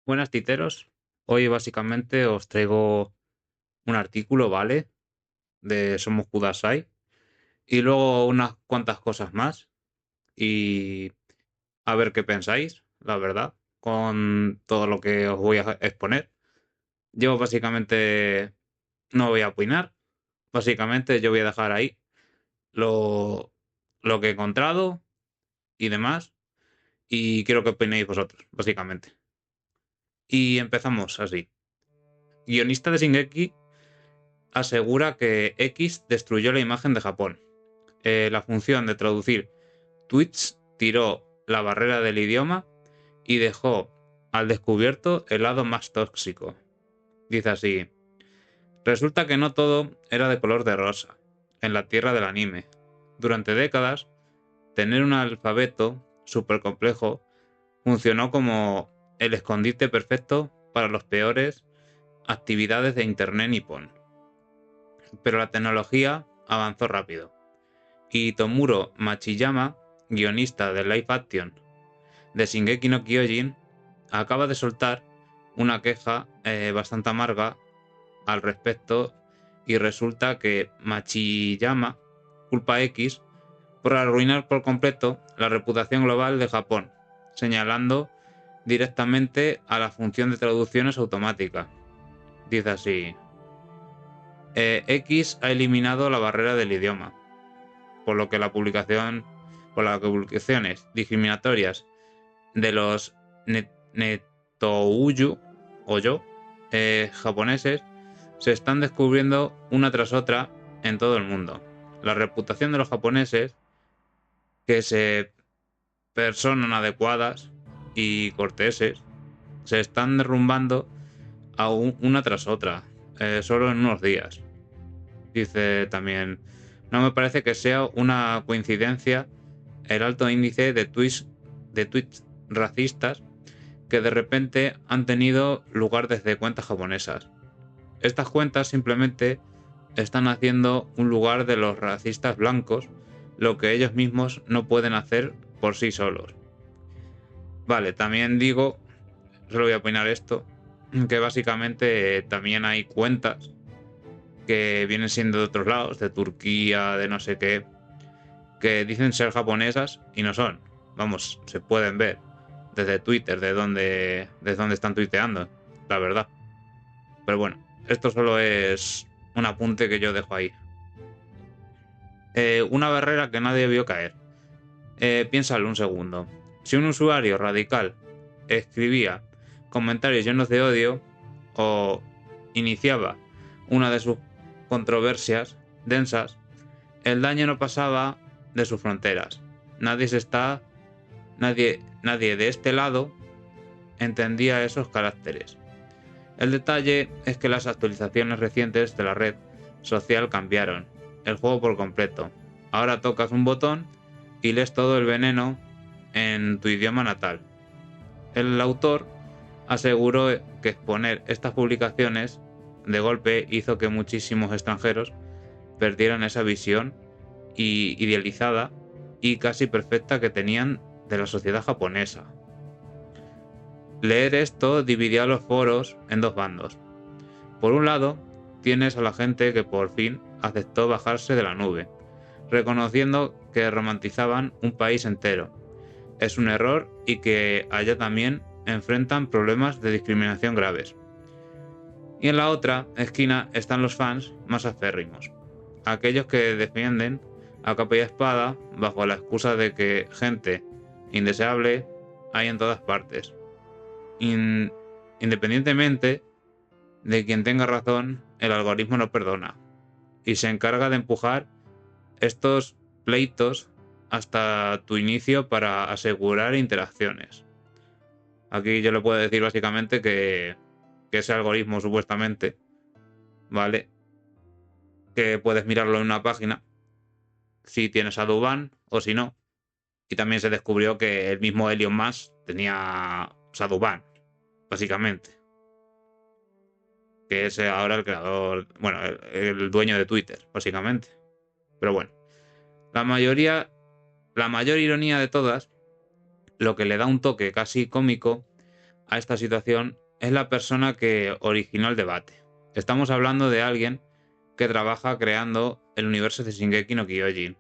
Buenas, titeros. Hoy básicamente os traigo un artículo, ¿vale? De Somos Kudasai. Y luego unas cuantas cosas más. Y a ver qué pensáis, la verdad, con todo lo que os voy a exponer. Yo básicamente no voy a opinar. Básicamente yo voy a dejar ahí lo, lo que he encontrado y demás. Y quiero que opinéis vosotros, básicamente. Y empezamos así. Guionista de Shingeki asegura que X destruyó la imagen de Japón. La función de traducir tweets tiró la barrera del idioma y dejó al descubierto el lado más tóxico. Dice así: resulta que no todo era de color de rosa en la tierra del anime. Durante décadas, tener un alfabeto súper complejo funcionó como el escondite perfecto para las peores actividades de Internet nipón. Pero la tecnología avanzó rápido y Tomuro Machiyama, guionista de live action de Shingeki no Kyojin, acaba de soltar una queja bastante amarga al respecto, y resulta que Machiyama culpa a X por arruinar por completo la reputación global de Japón, señalando directamente a la función de traducciones automática. Dice así: X ha eliminado la barrera del idioma, por lo que por las publicaciones discriminatorias de los netouyu o yo japoneses se están descubriendo una tras otra en todo el mundo. La reputación de los japoneses, que se personan adecuadas y corteses, se están derrumbando una tras otra, solo en unos días. Dice también: no me parece que sea una coincidencia el alto índice de tweets racistas que de repente han tenido lugar desde cuentas japonesas. Estas cuentas simplemente están haciendo un lugar de los racistas blancos, lo que ellos mismos no pueden hacer por sí solos. Vale, también digo, solo voy a opinar esto, que básicamente también hay cuentas que vienen siendo de otros lados, de Turquía, de no sé qué, que dicen ser japonesas y no son. Vamos, se pueden ver desde Twitter, desde donde están tuiteando, la verdad. Pero bueno, esto solo es un apunte que yo dejo ahí. Una barrera que nadie vio caer. Piénsalo un segundo. Si un usuario radical escribía comentarios llenos de odio o iniciaba una de sus controversias densas, el daño no pasaba de sus fronteras. Nadie de este lado entendía esos caracteres. El detalle es que las actualizaciones recientes de la red social cambiaron el juego por completo. Ahora tocas un botón y lees todo el veneno en tu idioma natal. El autor aseguró que exponer estas publicaciones de golpe hizo que muchísimos extranjeros perdieran esa visión idealizada y casi perfecta que tenían de la sociedad japonesa. Leer esto dividió a los foros en dos bandos. Por un lado, tienes a la gente que por fin aceptó bajarse de la nube, reconociendo que romantizaban un país entero. Es un error y que allá también enfrentan problemas de discriminación graves. Y en la otra esquina están los fans más acérrimos, aquellos que defienden a capa y espada bajo la excusa de que gente indeseable hay en todas partes. Independientemente de quien tenga razón, el algoritmo no perdona y se encarga de empujar estos pleitos hasta tu inicio para asegurar interacciones. Aquí yo le puedo decir básicamente que ese algoritmo supuestamente, ¿vale? Que puedes mirarlo en una página si tienes a Duban o si no. Y también se descubrió que el mismo Elon Musk tenía Saduban, básicamente. Que es ahora el creador, bueno, el dueño de Twitter, básicamente. Pero bueno, la mayoría, la mayor ironía de todas, lo que le da un toque casi cómico, a esta situación es la persona que originó el debate. Estamos hablando de alguien que trabaja creando el universo de Shingeki no Kyojin.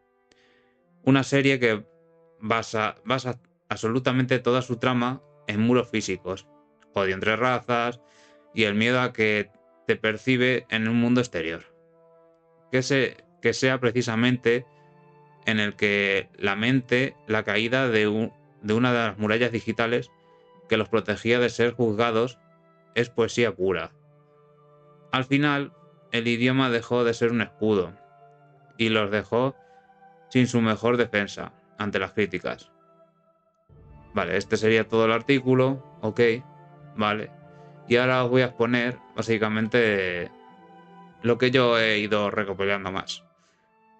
Una serie que basa absolutamente toda su trama en muros físicos, odio entre razas y el miedo a que te percibe en un mundo exterior. Que sea precisamente en el que la mente, la caída de una de las murallas digitales que los protegía de ser juzgados, es poesía pura. Al final, el idioma dejó de ser un escudo y los dejó sin su mejor defensa ante las críticas. Vale, este sería todo el artículo, ok, vale. Y ahora os voy a exponer básicamente lo que yo he ido recopilando más,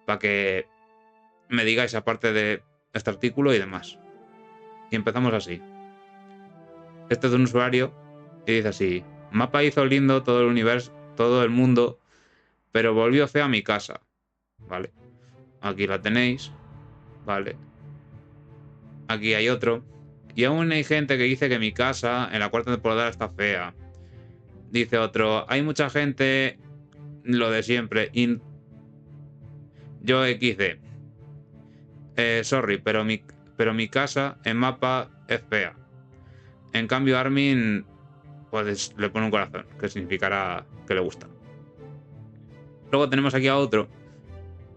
para que me digáis aparte de este artículo y demás. Y empezamos así. Este es de un usuario y dice así: Mapa hizo lindo todo el universo, todo el mundo, pero volvió fea mi casa. Vale, aquí la tenéis. Vale, aquí hay otro. Y aún hay gente que dice que mi casa en la cuarta temporada está fea. Dice otro: hay mucha gente, lo de siempre. Yo XD. Sorry, pero mi casa en mapa es fea. En cambio, Armin, pues le pone un corazón, que significará que le gusta. Luego tenemos aquí a otro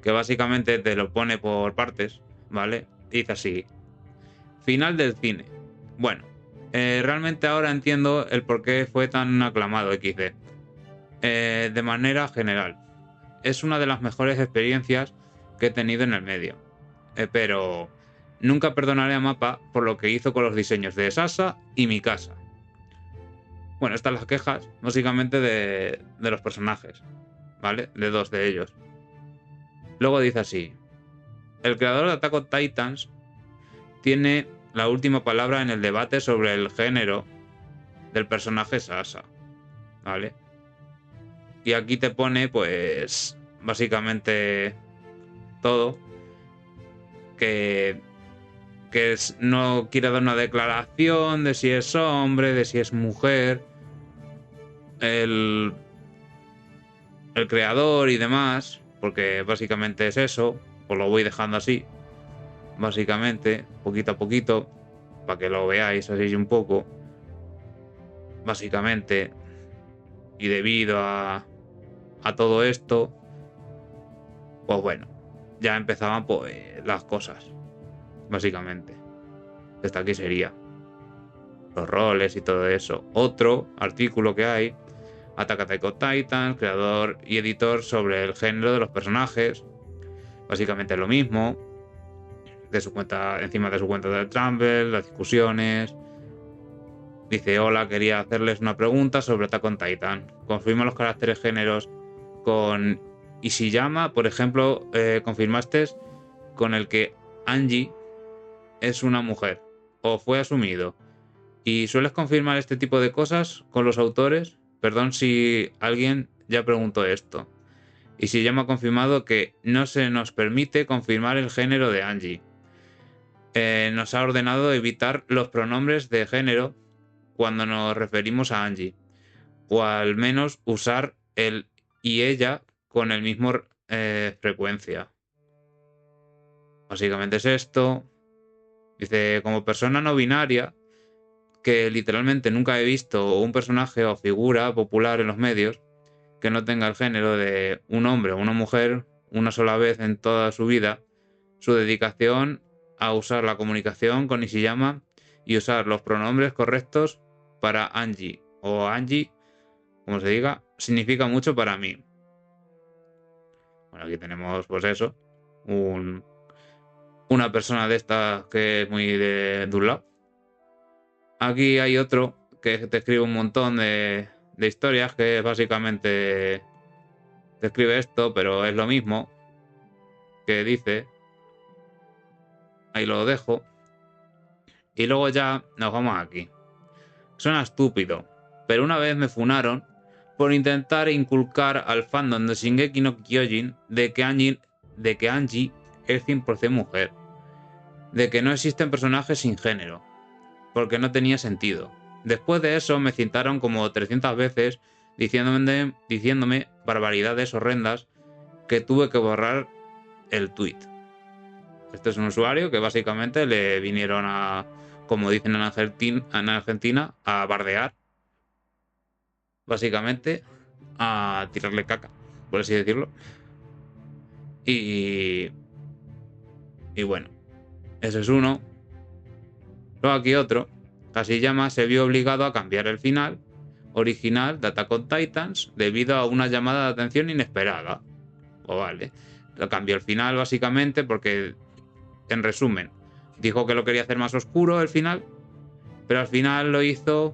que básicamente te lo pone por partes, ¿vale? Dice así: final del cine. Bueno, realmente ahora entiendo el por qué fue tan aclamado XD. De manera general, es una de las mejores experiencias que he tenido en el medio. Pero nunca perdonaré a Mappa por lo que hizo con los diseños de Sasa y Mikasa. Bueno, estas las quejas, básicamente, de los personajes, ¿vale? De dos de ellos. Luego dice así: el creador de Attack on Titans tiene la última palabra en el debate sobre el género del personaje Sasa, ¿vale? Y aquí te pone, pues, básicamente todo, que no quiere dar una declaración de si es hombre, de si es mujer, el creador y demás, porque básicamente es eso, pues lo voy dejando así, básicamente, poquito a poquito, para que lo veáis así un poco, básicamente, y debido a todo esto, pues bueno, ya empezaban pues las cosas, básicamente. Hasta aquí sería los roles y todo eso. Otro artículo que hay: Attack on Titan, creador y editor sobre el género de los personajes. Básicamente lo mismo. De su cuenta, encima de su cuenta de Trumble, las discusiones. Dice: hola, quería hacerles una pregunta sobre Attack on Titan. Confirma los caracteres géneros con Ishiyama, por ejemplo, confirmaste con el que Angie es una mujer, o fue asumido. ¿Y sueles confirmar este tipo de cosas con los autores? Perdón si alguien ya preguntó esto. Y si ya me ha confirmado que no se nos permite confirmar el género de Angie. Nos ha ordenado evitar los pronombres de género cuando nos referimos a Angie. O al menos usar el y ella con el mismo frecuencia. Básicamente es esto. Dice: como persona no binaria, que literalmente nunca he visto un personaje o figura popular en los medios que no tenga el género de un hombre o una mujer una sola vez en toda su vida, su dedicación a usar la comunicación con Ishiyama y usar los pronombres correctos para Angie o Angie, como se diga, significa mucho para mí. Bueno, aquí tenemos pues eso, una persona de estas que es muy de un lado. Aquí hay otro que te escribe un montón de historias, que básicamente te escribe esto, pero es lo mismo que dice. Ahí lo dejo. Y luego ya nos vamos aquí. Suena estúpido, pero una vez me funaron por intentar inculcar al fandom de Shingeki no Kyojin de que Angie es 100% mujer. De que no existen personajes sin género. Porque no tenía sentido. Después de eso me cintaron como 300 veces diciéndome barbaridades horrendas que tuve que borrar el tweet. Este es un usuario que básicamente le vinieron a, como dicen en Argentina, a bardear. Básicamente a tirarle caca, por así decirlo. Y bueno, ese es uno. Luego aquí otro. Hashiyama se vio obligado a cambiar el final original de Attack on Titans debido a una llamada de atención inesperada. Pues vale. Lo cambió el final básicamente porque, en resumen, dijo que lo quería hacer más oscuro el final, pero al final lo hizo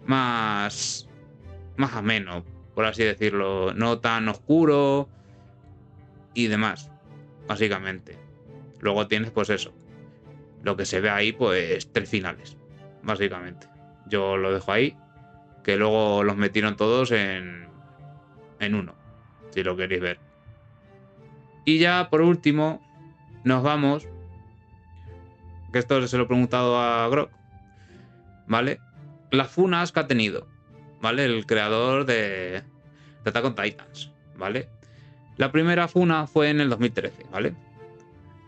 más ameno, por así decirlo, no tan oscuro y demás, básicamente. Luego tienes pues eso, lo que se ve ahí pues 3 finales, básicamente. Yo lo dejo ahí, que luego los metieron todos en uno, si lo queréis ver. Y ya por último nos vamos, que esto se lo he preguntado a Grok, ¿vale? Las funas que ha tenido, ¿vale? El creador de Attack on Titans, ¿vale? La primera funa fue en el 2013, ¿vale?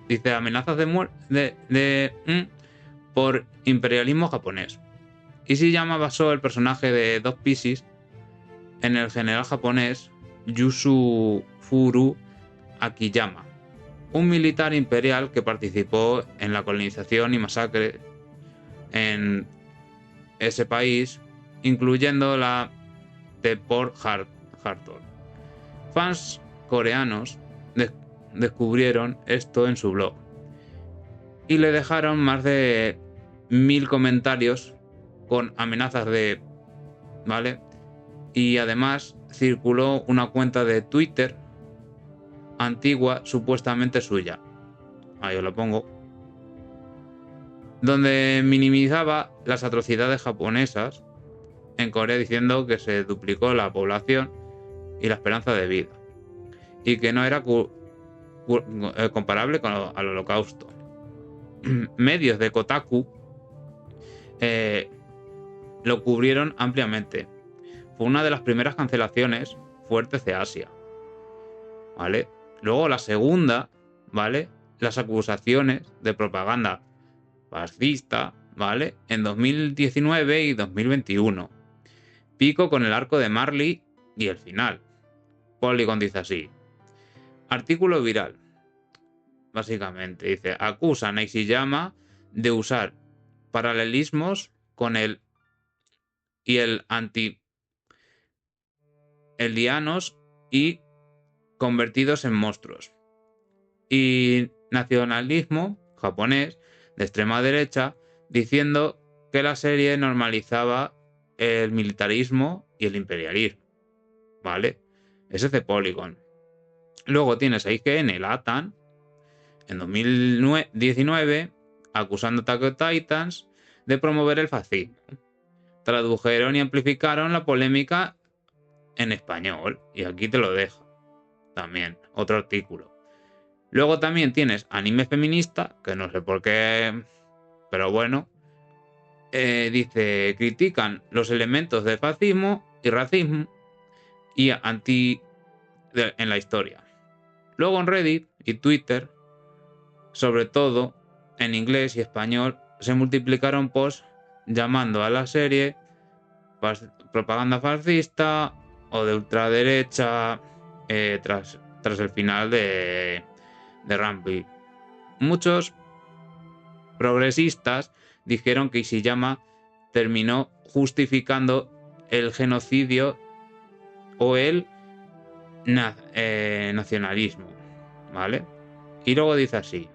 Dice amenazas de muerte por imperialismo japonés. Ishiyama basó el personaje de Dog Pieces en el general japonés Yusufuru Akiyama, un militar imperial que participó en la colonización y masacre en ese país, incluyendo la de Port Arthur. Fans coreanos descubrieron esto en su blog y le dejaron más de 1000 comentarios con amenazas ¿vale? Y además circuló una cuenta de Twitter antigua supuestamente suya, ahí os lo pongo, donde minimizaba las atrocidades japonesas en Corea, diciendo que se duplicó la población y la esperanza de vida y que no era comparable al Holocausto. Medios de Kotaku lo cubrieron ampliamente. Fue una de las primeras cancelaciones fuertes de Asia, ¿vale? Luego la segunda, ¿vale? Las acusaciones de propaganda fascista, ¿vale? En 2019 y 2021. Pico con el arco de Marley y el final. Polygon dice así. Artículo viral. Básicamente dice, acusan a Ishiyama de usar paralelismos con el anti-eldianos y convertidos en monstruos. Y nacionalismo japonés de extrema derecha, diciendo que la serie normalizaba el militarismo y el imperialismo, ¿vale? Ese es de Polygon. Luego tienes a IGN Latam en 2019 acusando a Attack on Titans de promover el fascismo. Tradujeron y amplificaron la polémica en español, y aquí te lo dejo también, otro artículo. Luego también tienes Anime Feminista, que no sé por qué, pero bueno, dice, critican los elementos de fascismo y racismo y en la historia. Luego en Reddit y Twitter, sobre todo en inglés y español, se multiplicaron posts llamando a la serie propaganda fascista o de ultraderecha tras el final de Rampage. Muchos progresistas dijeron que Ishiyama terminó justificando el genocidio o el nacionalismo, ¿vale? Y luego dice así,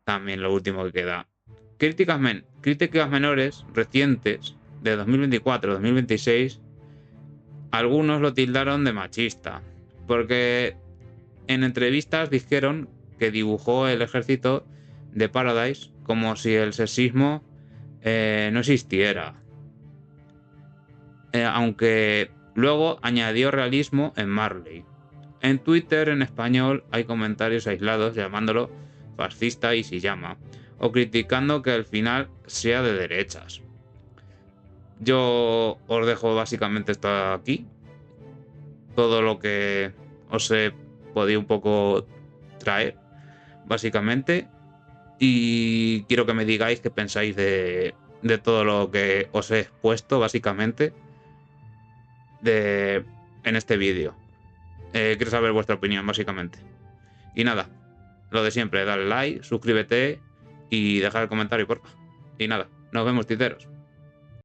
también lo último que queda, críticas menores recientes de 2024-2026, algunos lo tildaron de machista, porque en entrevistas dijeron que dibujó el ejército de Paradise como si el sexismo no existiera, aunque luego añadió realismo en Marley. En Twitter en español hay comentarios aislados llamándolo fascista Ishiyama o criticando que el final sea de derechas. Yo os dejo básicamente esto aquí. Todo lo que os he podido un poco traer, básicamente. Y quiero que me digáis qué pensáis de todo lo que os he expuesto, básicamente, de, en este vídeo. Quiero saber vuestra opinión, básicamente. Y nada, lo de siempre, dale like, suscríbete y dejar el comentario, porfa. Y nada, nos vemos, titeros.